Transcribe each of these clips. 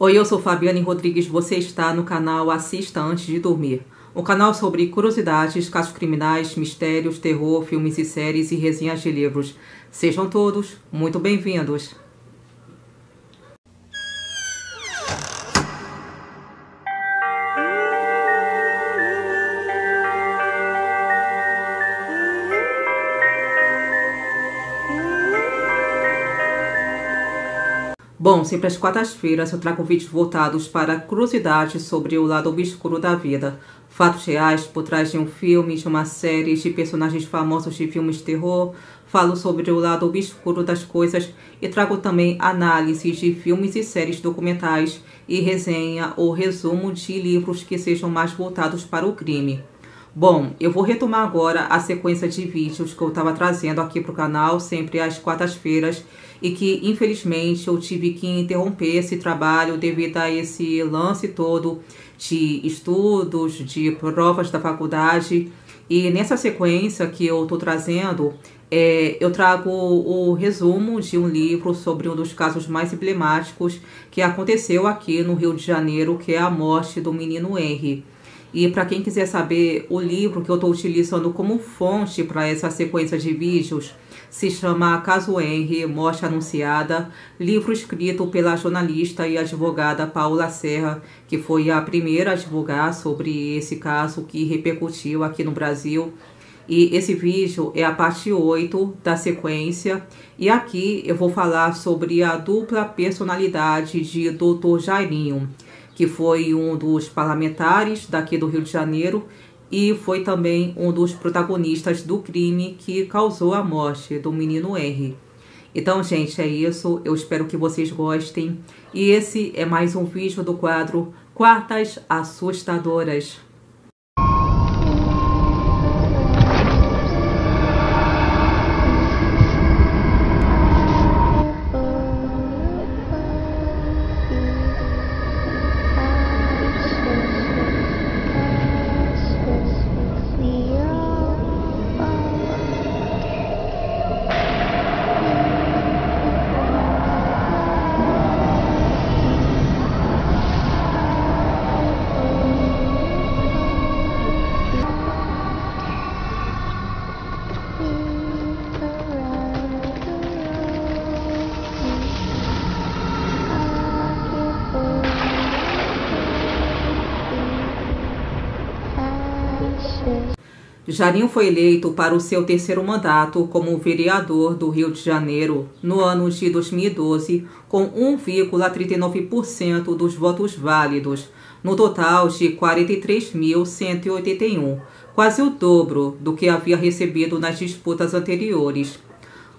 Oi, eu sou Fabiane Rodrigues, você está no canal Assista Antes de Dormir. Um canal sobre curiosidades, casos criminais, mistérios, terror, filmes e séries e resenhas de livros. Sejam todos muito bem-vindos. Bom, sempre às quartas-feiras eu trago vídeos voltados para curiosidades sobre o lado obscuro da vida. Fatos reais por trás de um filme, de uma série, de personagens famosos de filmes de terror. Falo sobre o lado obscuro das coisas e trago também análises de filmes e séries documentais e resenha ou resumo de livros que sejam mais voltados para o crime. Bom, eu vou retomar agora a sequência de vídeos que eu estava trazendo aqui para o canal, sempre às quartas-feiras, e que infelizmente eu tive que interromper esse trabalho devido a esse lance todo de estudos, de provas da faculdade. E nessa sequência que eu estou trazendo, eu trago o resumo de um livro sobre um dos casos mais emblemáticos que aconteceu aqui no Rio de Janeiro, que é a morte do menino Henry. E para quem quiser saber, o livro que eu estou utilizando como fonte para essa sequência de vídeos se chama Caso Henry, Morte Anunciada, livro escrito pela jornalista e advogada Paula Serra, que foi a primeira a divulgar sobre esse caso que repercutiu aqui no Brasil. E esse vídeo é a parte 8 da sequência, e aqui eu vou falar sobre a dupla personalidade de Dr. Jairinho, que foi um dos parlamentares daqui do Rio de Janeiro e foi também um dos protagonistas do crime que causou a morte do menino Henry. Então, gente, é isso. Eu espero que vocês gostem. E esse é mais um vídeo do quadro Quartas Assustadoras. Jairinho foi eleito para o seu terceiro mandato como vereador do Rio de Janeiro no ano de 2012, com 1,39% dos votos válidos, no total de 43.181, quase o dobro do que havia recebido nas disputas anteriores.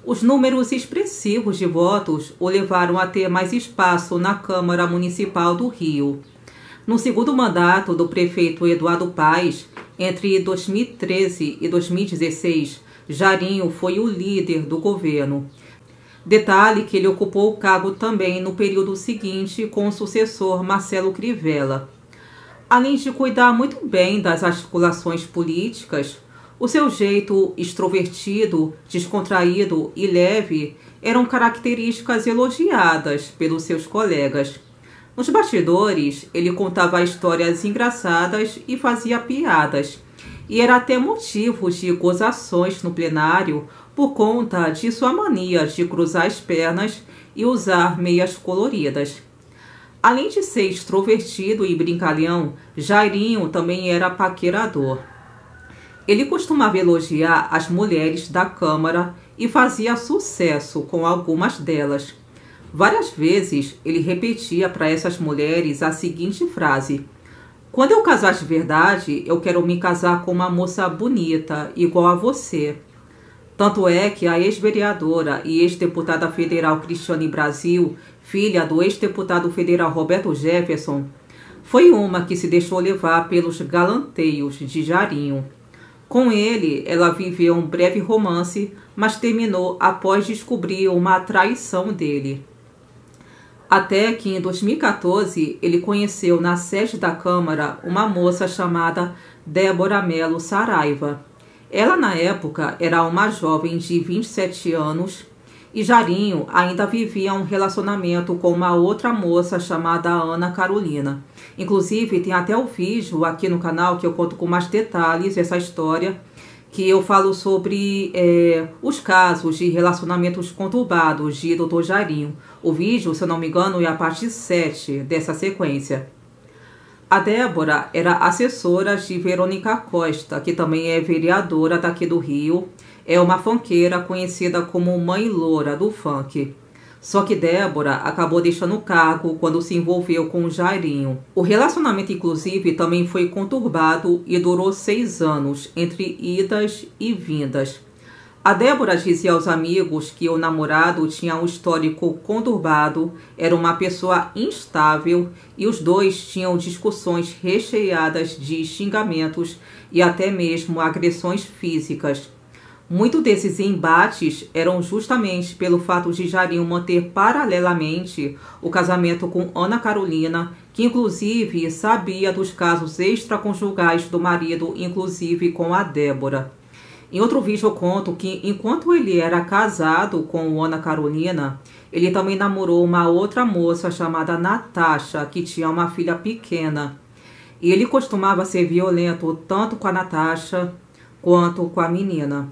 Os números expressivos de votos o levaram a ter mais espaço na Câmara Municipal do Rio. No segundo mandato do prefeito Eduardo Paes, entre 2013 e 2016, Jairinho foi o líder do governo. Detalhe que ele ocupou o cargo também no período seguinte com o sucessor Marcelo Crivella. Além de cuidar muito bem das articulações políticas, o seu jeito extrovertido, descontraído e leve eram características elogiadas pelos seus colegas. Nos bastidores, ele contava histórias engraçadas e fazia piadas, e era até motivo de gozações no plenário por conta de sua mania de cruzar as pernas e usar meias coloridas. Além de ser extrovertido e brincalhão, Jairinho também era paquerador. Ele costumava elogiar as mulheres da Câmara e fazia sucesso com algumas delas. Várias vezes ele repetia para essas mulheres a seguinte frase: "Quando eu casar de verdade, eu quero me casar com uma moça bonita, igual a você." Tanto é que a ex-vereadora e ex-deputada federal Cristiane Brasil, filha do ex-deputado federal Roberto Jefferson, foi uma que se deixou levar pelos galanteios de Jairinho. Com ele, ela viveu um breve romance, mas terminou após descobrir uma traição dele. Até que em 2014 ele conheceu na sede da Câmara uma moça chamada Débora Melo Saraiva. Ela na época era uma jovem de 27 anos E Jarinho ainda vivia um relacionamento com uma outra moça chamada Ana Carolina. Inclusive, tem até o vídeo aqui no canal que eu conto com mais detalhes essa história, que eu falo sobre os casos de relacionamentos conturbados de Dr. Jarinho. O vídeo, se eu não me engano, é a parte 7 dessa sequência. A Débora era assessora de Verônica Costa, que também é vereadora daqui do Rio. É uma funkeira conhecida como Mãe Loura do funk. Só que Débora acabou deixando o cargo quando se envolveu com o Jairinho. O relacionamento, inclusive, também foi conturbado e durou 6 anos, entre idas e vindas. A Débora dizia aos amigos que o namorado tinha um histórico conturbado, era uma pessoa instável e os dois tinham discussões recheadas de xingamentos e até mesmo agressões físicas. Muitos desses embates eram justamente pelo fato de Jarinho manter paralelamente o casamento com Ana Carolina, que inclusive sabia dos casos extraconjugais do marido, inclusive com a Débora. Em outro vídeo eu conto que enquanto ele era casado com Ana Carolina, ele também namorou uma outra moça chamada Natasha, que tinha uma filha pequena. E ele costumava ser violento tanto com a Natasha quanto com a menina.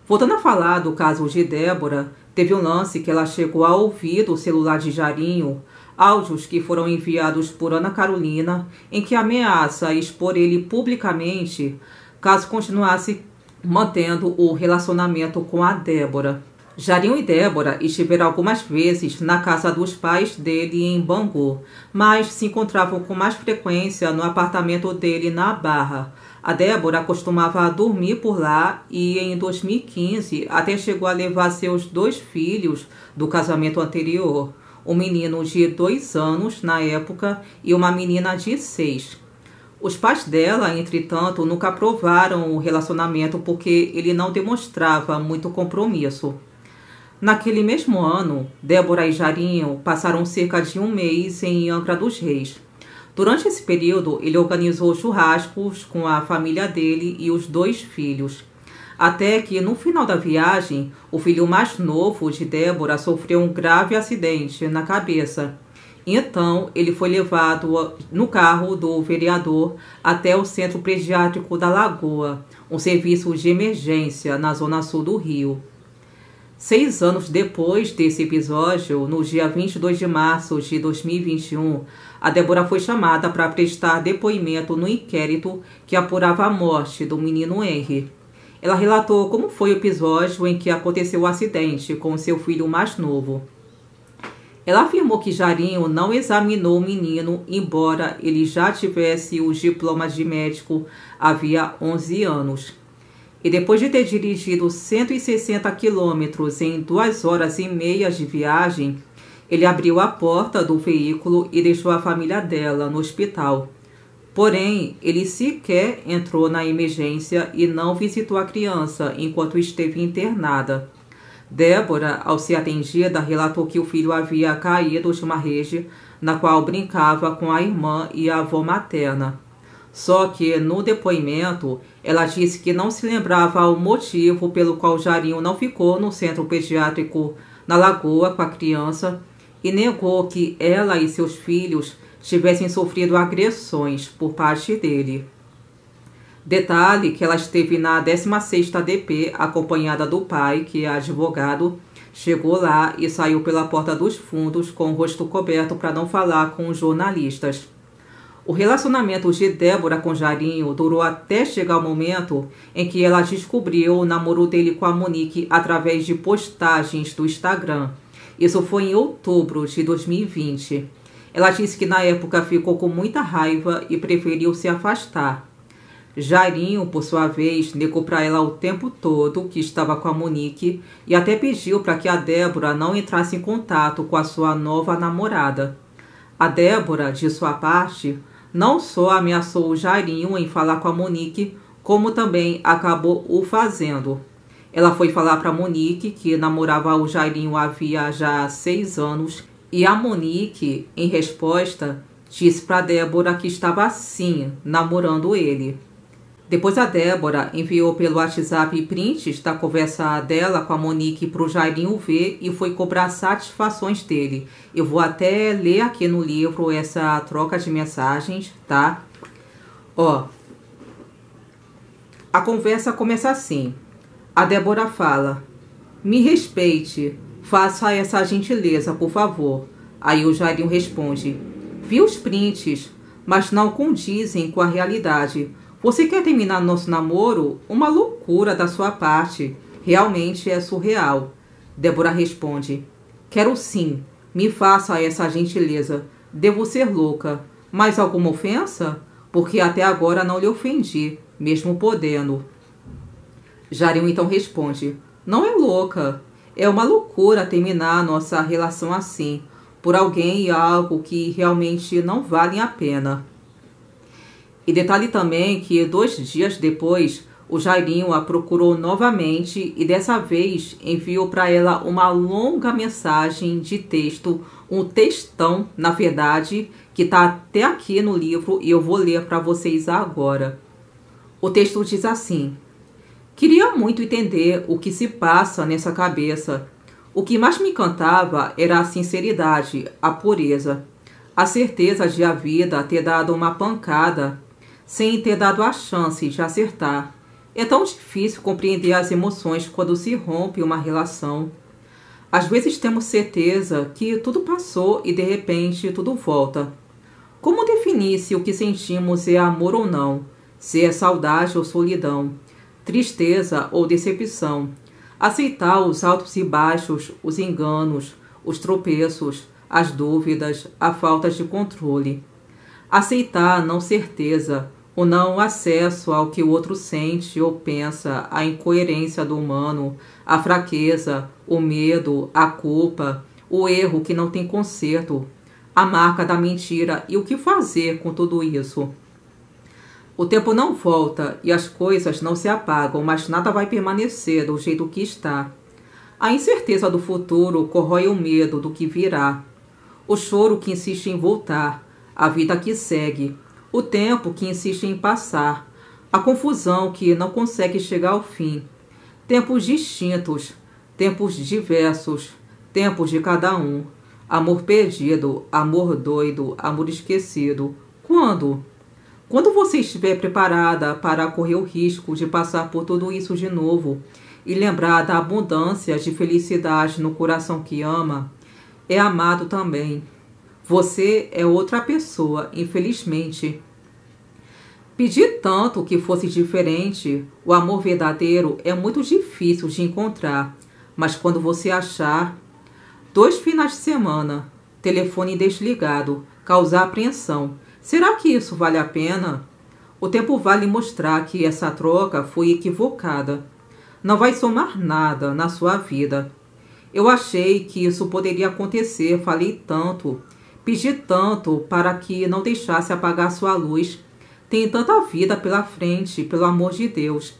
Voltando a falar do caso de Débora, teve um lance que ela chegou a ouvir do celular de Jarinho áudios que foram enviados por Ana Carolina em que ameaça expor ele publicamente caso continuasse mantendo o relacionamento com a Débora. Jarinho e Débora estiveram algumas vezes na casa dos pais dele em Bangu, mas se encontravam com mais frequência no apartamento dele na Barra. A Débora costumava dormir por lá e em 2015 até chegou a levar seus 2 filhos do casamento anterior, um menino de 2 anos na época e uma menina de 6. Os pais dela, entretanto, nunca aprovaram o relacionamento porque ele não demonstrava muito compromisso. Naquele mesmo ano, Débora e Jarinho passaram cerca de 1 mês em Angra dos Reis. Durante esse período, ele organizou churrascos com a família dele e os 2 filhos. Até que, no final da viagem, o filho mais novo de Débora sofreu um grave acidente na cabeça. Então, ele foi levado no carro do vereador até o Centro Pediátrico da Lagoa, um serviço de emergência na zona sul do Rio. 6 anos depois desse episódio, no dia 22 de março de 2021, a Débora foi chamada para prestar depoimento no inquérito que apurava a morte do menino Henry. Ela relatou como foi o episódio em que aconteceu o acidente com seu filho mais novo. Ela afirmou que Jarinho não examinou o menino, embora ele já tivesse os diplomas de médico havia 11 anos. E depois de ter dirigido 160 quilômetros em 2 horas e meia de viagem, ele abriu a porta do veículo e deixou a família dela no hospital. Porém, ele sequer entrou na emergência e não visitou a criança enquanto esteve internada. Débora, ao ser atendida, relatou que o filho havia caído de uma rede na qual brincava com a irmã e a avó materna. Só que, no depoimento, ela disse que não se lembrava o motivo pelo qual Jarinho não ficou no centro pediátrico na Lagoa com a criança e negou que ela e seus filhos tivessem sofrido agressões por parte dele. Detalhe que ela esteve na 16ª DP acompanhada do pai, que é advogado, chegou lá e saiu pela porta dos fundos com o rosto coberto para não falar com os jornalistas. O relacionamento de Débora com Jarinho durou até chegar o momento em que ela descobriu o namoro dele com a Monique através de postagens do Instagram. Isso foi em outubro de 2020. Ela disse que na época ficou com muita raiva e preferiu se afastar. Jarinho, por sua vez, negou para ela o tempo todo que estava com a Monique e até pediu para que a Débora não entrasse em contato com a sua nova namorada. A Débora, de sua parte, não só ameaçou o Jarinho em falar com a Monique, como também acabou o fazendo. Ela foi falar para a Monique que namorava o Jarinho havia já 6 anos e a Monique, em resposta, disse para Débora que estava sim namorando ele. Depois a Débora enviou pelo WhatsApp prints da conversa dela com a Monique para o Jairinho ver e foi cobrar satisfações dele. Eu vou até ler aqui no livro essa troca de mensagens, tá? Ó, a conversa começa assim. A Débora fala: me respeite, faça essa gentileza, por favor. Aí o Jairinho responde: vi os prints, mas não condizem com a realidade. Você quer terminar nosso namoro? Uma loucura da sua parte. Realmente é surreal. Débora responde: quero sim. Me faça essa gentileza. Devo ser louca. Mais alguma ofensa? Porque até agora não lhe ofendi, mesmo podendo. Jairinho então responde: não é louca. É uma loucura terminar nossa relação assim, por alguém e algo que realmente não vale a pena. E detalhe também que 2 dias depois, o Jairinho a procurou novamente e dessa vez enviou para ela uma longa mensagem de texto, um textão, na verdade, que está até aqui no livro e eu vou ler para vocês agora. O texto diz assim: queria muito entender o que se passa nessa cabeça. O que mais me encantava era a sinceridade, a pureza, a certeza de a vida ter dado uma pancada sem ter dado a chance de acertar. É tão difícil compreender as emoções quando se rompe uma relação. Às vezes temos certeza que tudo passou e de repente tudo volta. Como definir se o que sentimos é amor ou não? Se é saudade ou solidão? Tristeza ou decepção? Aceitar os altos e baixos, os enganos, os tropeços, as dúvidas, a falta de controle. Aceitar a não certeza, o não acesso ao que o outro sente ou pensa, a incoerência do humano, a fraqueza, o medo, a culpa, o erro que não tem conserto, a marca da mentira e o que fazer com tudo isso. O tempo não volta e as coisas não se apagam, mas nada vai permanecer do jeito que está. A incerteza do futuro corrói o medo do que virá. O choro que insiste em voltar, a vida que segue, o tempo que insiste em passar, a confusão que não consegue chegar ao fim. Tempos distintos, tempos diversos, tempos de cada um. Amor perdido, amor doido, amor esquecido. Quando? Quando você estiver preparada para correr o risco de passar por tudo isso de novo e lembrar da abundância de felicidade no coração que ama, é amado também. Você é outra pessoa, infelizmente. Pedir tanto que fosse diferente, o amor verdadeiro é muito difícil de encontrar, mas quando você achar, 2 finais de semana, telefone desligado, causar apreensão. Será que isso vale a pena? O tempo vai lhe mostrar que essa troca foi equivocada. Não vai somar nada na sua vida. Eu achei que isso poderia acontecer, falei tanto, pedi tanto para que não deixasse apagar sua luz. Tem tanta vida pela frente, pelo amor de Deus.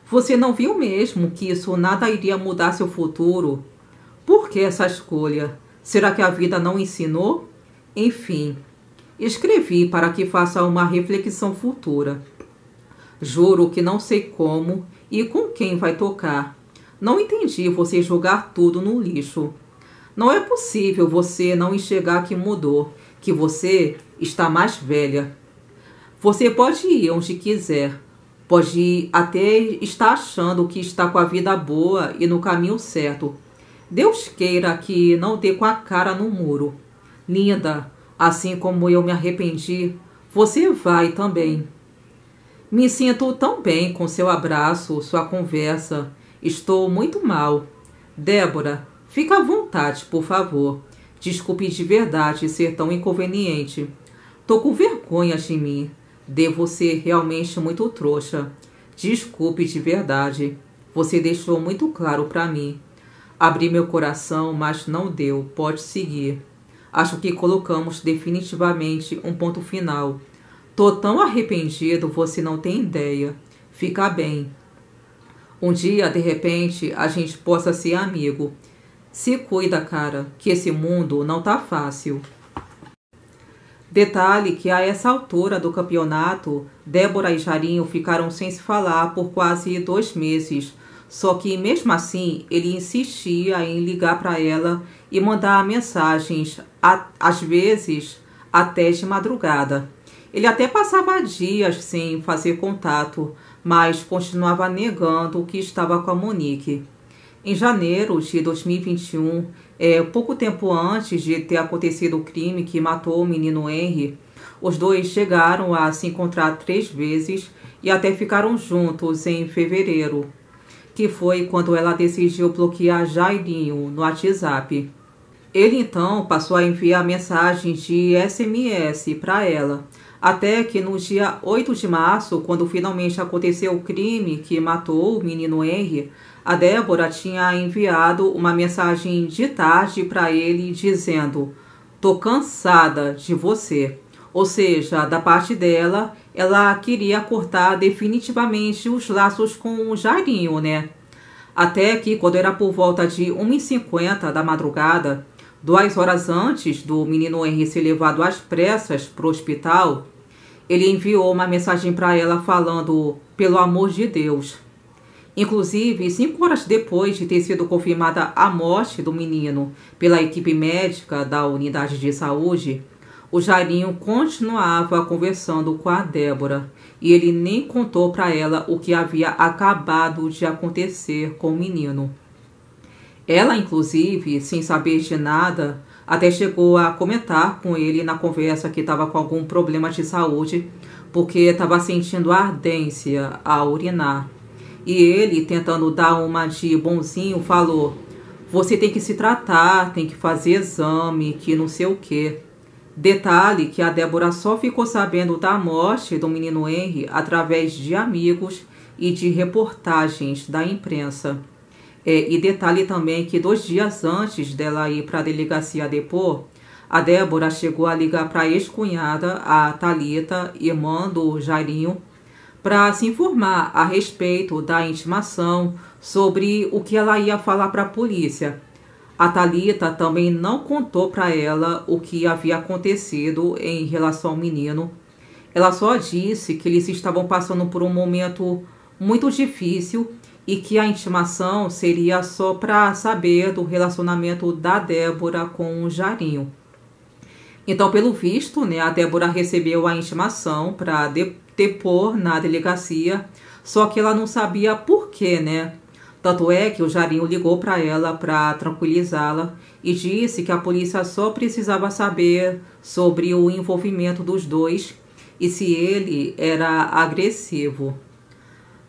Você não viu mesmo que isso nada iria mudar seu futuro? Por que essa escolha? Será que a vida não ensinou? Enfim, escrevi para que faça uma reflexão futura. Juro que não sei como e com quem vai tocar. Não entendi você jogar tudo no lixo. Não é possível você não enxergar que mudou, que você está mais velha. Você pode ir onde quiser, pode até estar achando que está com a vida boa e no caminho certo. Deus queira que não dê com a cara no muro. Linda, assim como eu me arrependi, você vai também. Me sinto tão bem com seu abraço, sua conversa. Estou muito mal. Débora, fica à vontade, por favor. Desculpe de verdade ser tão inconveniente. Tô com vergonha de mim. Devo ser realmente muito trouxa. Desculpe de verdade. Você deixou muito claro para mim. Abri meu coração, mas não deu. Pode seguir. Acho que colocamos definitivamente um ponto final. Tô tão arrependido, você não tem ideia. Fica bem. Um dia, de repente, a gente possa ser amigo. Se cuida, cara, que esse mundo não tá fácil. Detalhe que a essa altura do campeonato, Débora e Jarinho ficaram sem se falar por quase 2 meses. Só que mesmo assim, ele insistia em ligar para ela e mandar mensagens, às vezes até de madrugada. Ele até passava dias sem fazer contato, mas continuava negando que estava com a Monique. Em janeiro de 2021, pouco tempo antes de ter acontecido o crime que matou o menino Henry, os dois chegaram a se encontrar 3 vezes e até ficaram juntos em fevereiro, que foi quando ela decidiu bloquear Jairinho no WhatsApp. Ele então passou a enviar mensagens de SMS para ela, até que no dia 8 de março, quando finalmente aconteceu o crime que matou o menino Henry, a Débora tinha enviado uma mensagem de tarde para ele dizendo: "Tô cansada de você." Ou seja, da parte dela, ela queria cortar definitivamente os laços com o Jairinho, né? Até que, quando era por volta de 1h50 da madrugada, 2 horas antes do menino Henry ser levado às pressas para o hospital, ele enviou uma mensagem para ela falando: "Pelo amor de Deus." Inclusive, 5 horas depois de ter sido confirmada a morte do menino pela equipe médica da unidade de saúde, o Jairinho continuava conversando com a Débora e ele nem contou para ela o que havia acabado de acontecer com o menino. Ela, inclusive, sem saber de nada, até chegou a comentar com ele na conversa que estava com algum problema de saúde, porque estava sentindo ardência ao urinar. E ele, tentando dar uma de bonzinho, falou: "Você tem que se tratar, tem que fazer exame, que não sei o quê." Detalhe que a Débora só ficou sabendo da morte do menino Henry através de amigos e de reportagens da imprensa. E detalhe também que 2 dias antes dela ir para a delegacia depor, a Débora chegou a ligar para a ex-cunhada, a Thalita, irmã do Jairinho, para se informar a respeito da intimação, sobre o que ela ia falar para a polícia. A Thalita também não contou para ela o que havia acontecido em relação ao menino. Ela só disse que eles estavam passando por um momento muito difícil e que a intimação seria só para saber do relacionamento da Débora com o Jairinho. Então, pelo visto, né, a Débora recebeu a intimação para depor na delegacia, só que ela não sabia por quê, né? Tanto é que o Jairinho ligou para ela para tranquilizá-la e disse que a polícia só precisava saber sobre o envolvimento dos dois e se ele era agressivo.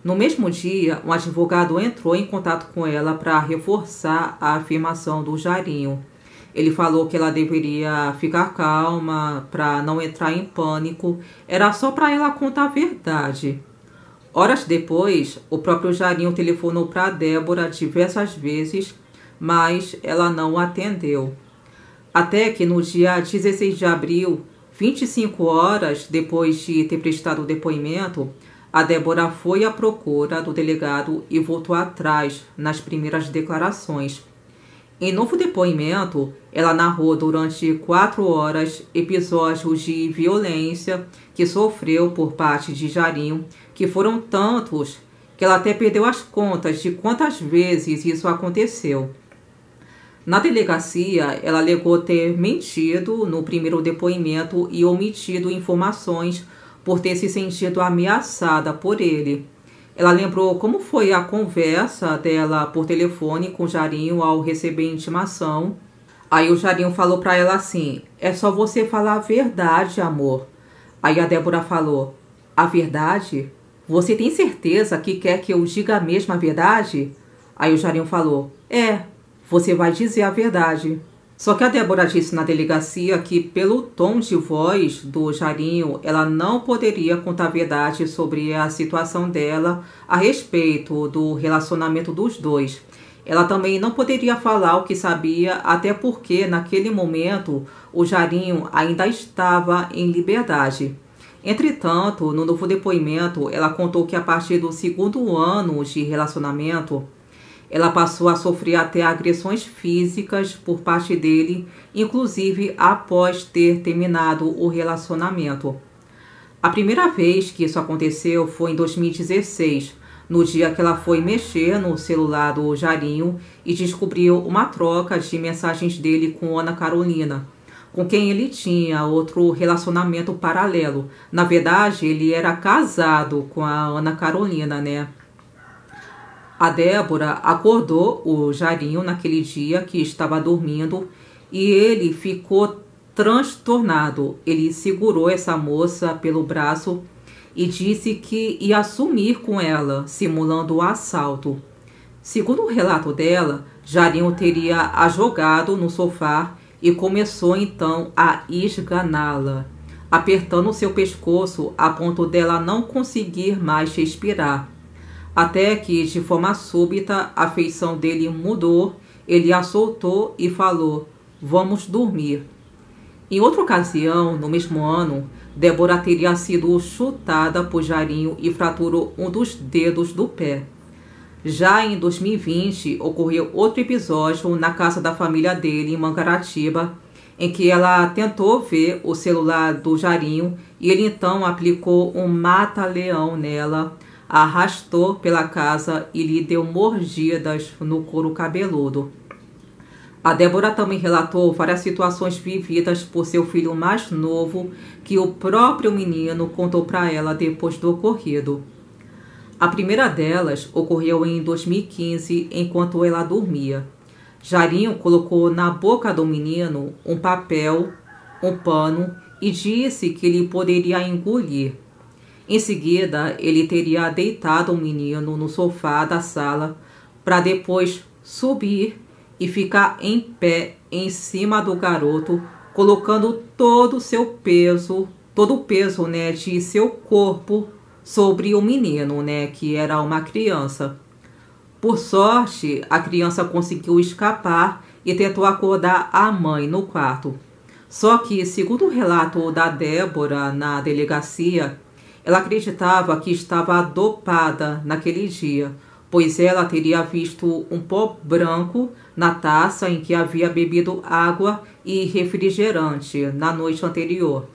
No mesmo dia, um advogado entrou em contato com ela para reforçar a afirmação do Jairinho. Ele falou que ela deveria ficar calma, para não entrar em pânico, era só para ela contar a verdade. Horas depois, o próprio Jairinho telefonou para a Débora diversas vezes, mas ela não atendeu. Até que no dia 16 de abril, 25 horas depois de ter prestado o depoimento, a Débora foi à procura do delegado e voltou atrás nas primeiras declarações. Em novo depoimento, ela narrou durante 4 horas episódios de violência que sofreu por parte de Jairinho, que foram tantos que ela até perdeu as contas de quantas vezes isso aconteceu. Na delegacia, ela alegou ter mentido no primeiro depoimento e omitido informações por ter se sentido ameaçada por ele. Ela lembrou como foi a conversa dela por telefone com o Jairinho ao receber a intimação. Aí o Jairinho falou para ela assim: "É só você falar a verdade, amor." Aí a Débora falou: "A verdade? Você tem certeza que quer que eu diga a mesma verdade?" Aí o Jairinho falou: "É, você vai dizer a verdade." Só que a Débora disse na delegacia que, pelo tom de voz do Jairinho, ela não poderia contar a verdade sobre a situação dela a respeito do relacionamento dos dois. Ela também não poderia falar o que sabia, até porque, naquele momento, o Jairinho ainda estava em liberdade. Entretanto, no novo depoimento, ela contou que a partir do 2º ano de relacionamento, Ela passou a sofrer até agressões físicas por parte dele, inclusive após ter terminado o relacionamento. A primeira vez que isso aconteceu foi em 2016, no dia que ela foi mexer no celular do Jarinho e descobriu uma troca de mensagens dele com Ana Carolina, com quem ele tinha outro relacionamento paralelo. Na verdade, ele era casado com a Ana Carolina, né? A Débora acordou o Jarinho naquele dia que estava dormindo e ele ficou transtornado. Ele segurou essa moça pelo braço e disse que ia sumir com ela, simulando o assalto. Segundo o relato dela, Jarinho teria a jogado no sofá e começou então a esganá-la, apertando seu pescoço a ponto dela não conseguir mais respirar. Até que, de forma súbita, a feição dele mudou, ele a soltou e falou: "Vamos dormir". Em outra ocasião, no mesmo ano, Débora teria sido chutada por Jarinho e fraturou um dos dedos do pé. Já em 2020, ocorreu outro episódio na casa da família dele, em Mangaratiba, em que ela tentou ver o celular do Jarinho e ele então aplicou um mata-leão nela, a arrastou pela casa e lhe deu mordidas no couro cabeludo. A Débora também relatou várias situações vividas por seu filho mais novo, que o próprio menino contou para ela depois do ocorrido. A primeira delas ocorreu em 2015, enquanto ela dormia. Jarinho colocou na boca do menino um papel, um pano, e disse que ele poderia engolir. Em seguida, ele teria deitado o menino no sofá da sala para depois subir e ficar em pé em cima do garoto, colocando todo o peso, né, de seu corpo sobre o menino, né, que era uma criança. Por sorte, a criança conseguiu escapar e tentou acordar a mãe no quarto. Só que, segundo o relato da Débora na delegacia, ela acreditava que estava dopada naquele dia, pois ela teria visto um pó branco na taça em que havia bebido água e refrigerante na noite anterior.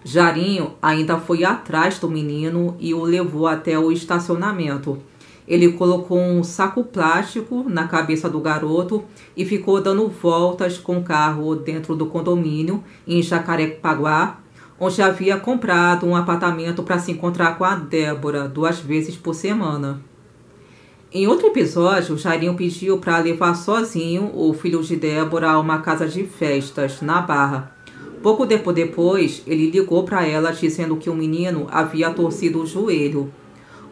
Jarinho ainda foi atrás do menino e o levou até o estacionamento. Ele colocou um saco plástico na cabeça do garoto e ficou dando voltas com o carro dentro do condomínio em Jacarepaguá, onde havia comprado um apartamento para se encontrar com a Débora 2 vezes por semana. Em outro episódio, Jarinho pediu para levar sozinho o filho de Débora a uma casa de festas na Barra. Pouco tempo depois, ele ligou para ela dizendo que o menino havia torcido o joelho.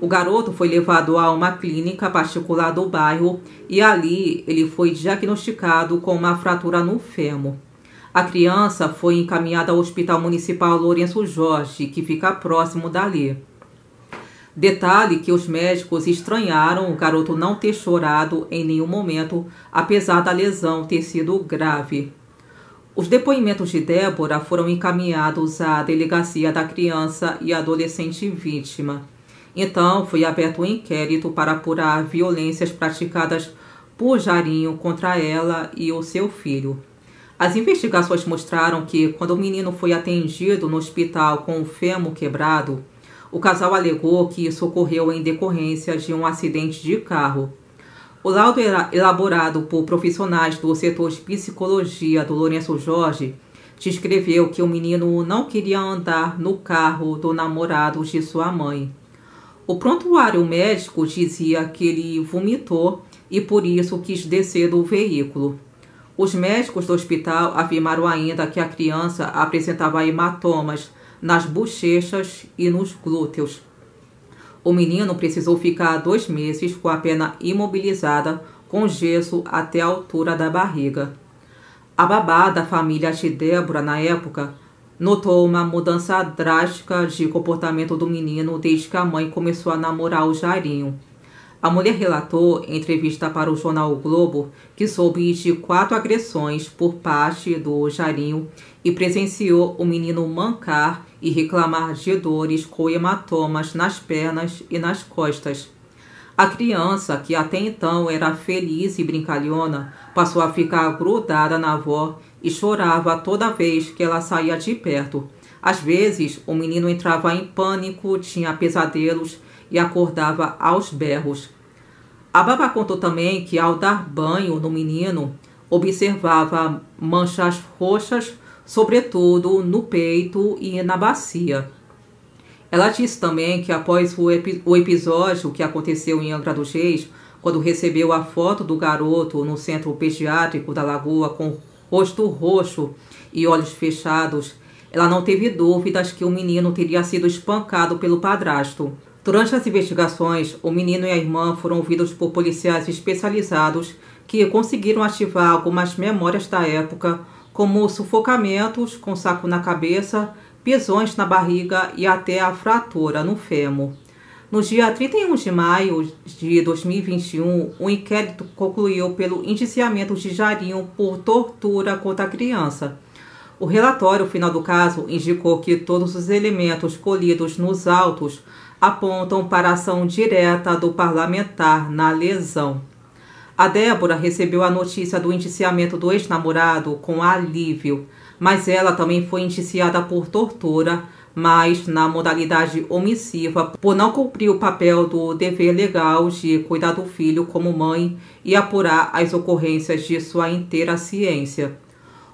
O garoto foi levado a uma clínica particular do bairro e ali ele foi diagnosticado com uma fratura no fêmur. A criança foi encaminhada ao Hospital Municipal Lourenço Jorge, que fica próximo dali. Detalhe que os médicos estranharam o garoto não ter chorado em nenhum momento, apesar da lesão ter sido grave. Os depoimentos de Débora foram encaminhados à Delegacia da Criança e Adolescente Vítima. Então, foi aberto um inquérito para apurar violências praticadas por Jarinho contra ela e o seu filho. As investigações mostraram que, quando o menino foi atendido no hospital com o fêmur quebrado, o casal alegou que isso ocorreu em decorrência de um acidente de carro. O laudo elaborado por profissionais do setor de psicologia do Lourenço Jorge descreveu que o menino não queria andar no carro do namorado de sua mãe. O prontuário médico dizia que ele vomitou e por isso quis descer do veículo. Os médicos do hospital afirmaram ainda que a criança apresentava hematomas nas bochechas e nos glúteos. O menino precisou ficar 2 meses com a perna imobilizada com gesso até a altura da barriga. A babá da família de Débora, na época, notou uma mudança drástica de comportamento do menino desde que a mãe começou a namorar o Jarinho. A mulher relatou, em entrevista para o jornal O Globo, que soube de 4 agressões por parte do Jarinho e presenciou o menino mancar e reclamar de dores com hematomas nas pernas e nas costas. A criança, que até então era feliz e brincalhona, passou a ficar grudada na avó e chorava toda vez que ela saía de perto. Às vezes, o menino entrava em pânico, tinha pesadelos e acordava aos berros. A babá contou também que, ao dar banho no menino, observava manchas roxas, sobretudo no peito e na bacia. Ela disse também que após o episódio que aconteceu em Angra dos Reis, quando recebeu a foto do garoto no centro pediátrico da Lagoa com rosto roxo e olhos fechados, ela não teve dúvidas que o menino teria sido espancado pelo padrasto. Durante as investigações, o menino e a irmã foram ouvidos por policiais especializados que conseguiram ativar algumas memórias da época, como sufocamentos com saco na cabeça, pisões na barriga e até a fratura no fêmur. No dia 31 de maio de 2021, o inquérito concluiu pelo indiciamento de Jarinho por tortura contra a criança. O relatório final do caso indicou que todos os elementos colhidos nos autos apontam para a ação direta do parlamentar na lesão. A Débora recebeu a notícia do indiciamento do ex-namorado com alívio, mas ela também foi indiciada por tortura, mas na modalidade omissiva, por não cumprir o papel do dever legal de cuidar do filho como mãe e apurar as ocorrências de sua inteira ciência.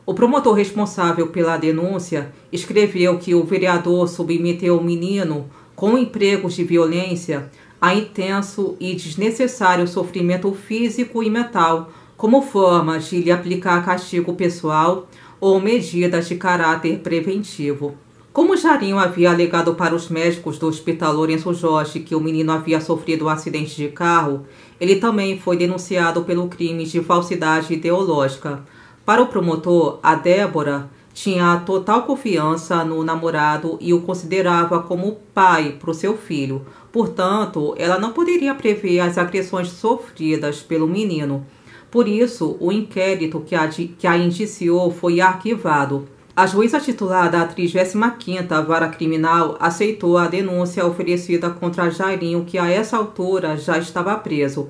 O promotor responsável pela denúncia escreveu que o vereador submeteu o menino com empregos de violência a intenso e desnecessário sofrimento físico e mental, como forma de lhe aplicar castigo pessoal ou medidas de caráter preventivo. Como Jarinho havia alegado para os médicos do Hospital Lourenço Jorge que o menino havia sofrido um acidente de carro, ele também foi denunciado pelo crime de falsidade ideológica. Para o promotor, a Débora tinha total confiança no namorado e o considerava como pai para o seu filho. Portanto, ela não poderia prever as agressões sofridas pelo menino. Por isso, o inquérito que a indiciou foi arquivado. A juíza titular da 35ª Vara Criminal aceitou a denúncia oferecida contra Jairinho, que a essa altura já estava preso.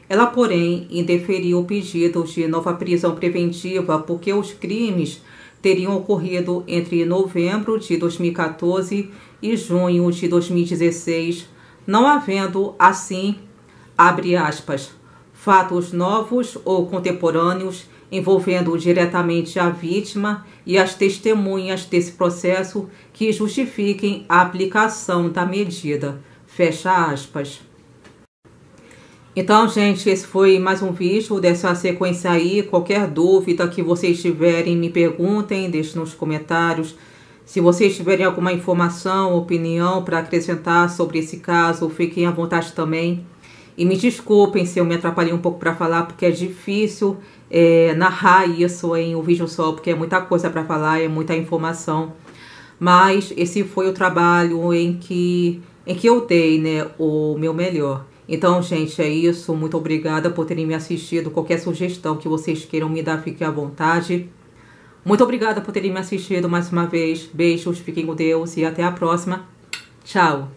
Ela, porém, indeferiu o pedido de nova prisão preventiva porque os crimes teriam ocorrido entre novembro de 2014 e junho de 2016, não havendo, assim, abre aspas, fatos novos ou contemporâneos envolvendo diretamente a vítima e as testemunhas desse processo que justifiquem a aplicação da medida. Fecha aspas. Então, gente, esse foi mais um vídeo dessa sequência aí. Qualquer dúvida que vocês tiverem, me perguntem, deixem nos comentários. Se vocês tiverem alguma informação, opinião para acrescentar sobre esse caso, fiquem à vontade também. E me desculpem se eu me atrapalhei um pouco para falar, porque é difícil narrar isso em um vídeo só, porque é muita coisa para falar, é muita informação. Mas esse foi o trabalho em que eu dei, né, o meu melhor. Então, gente, é isso. Muito obrigada por terem me assistido. Qualquer sugestão que vocês queiram me dar, fiquem à vontade. Muito obrigada por terem me assistido mais uma vez. Beijos, fiquem com Deus e até a próxima. Tchau!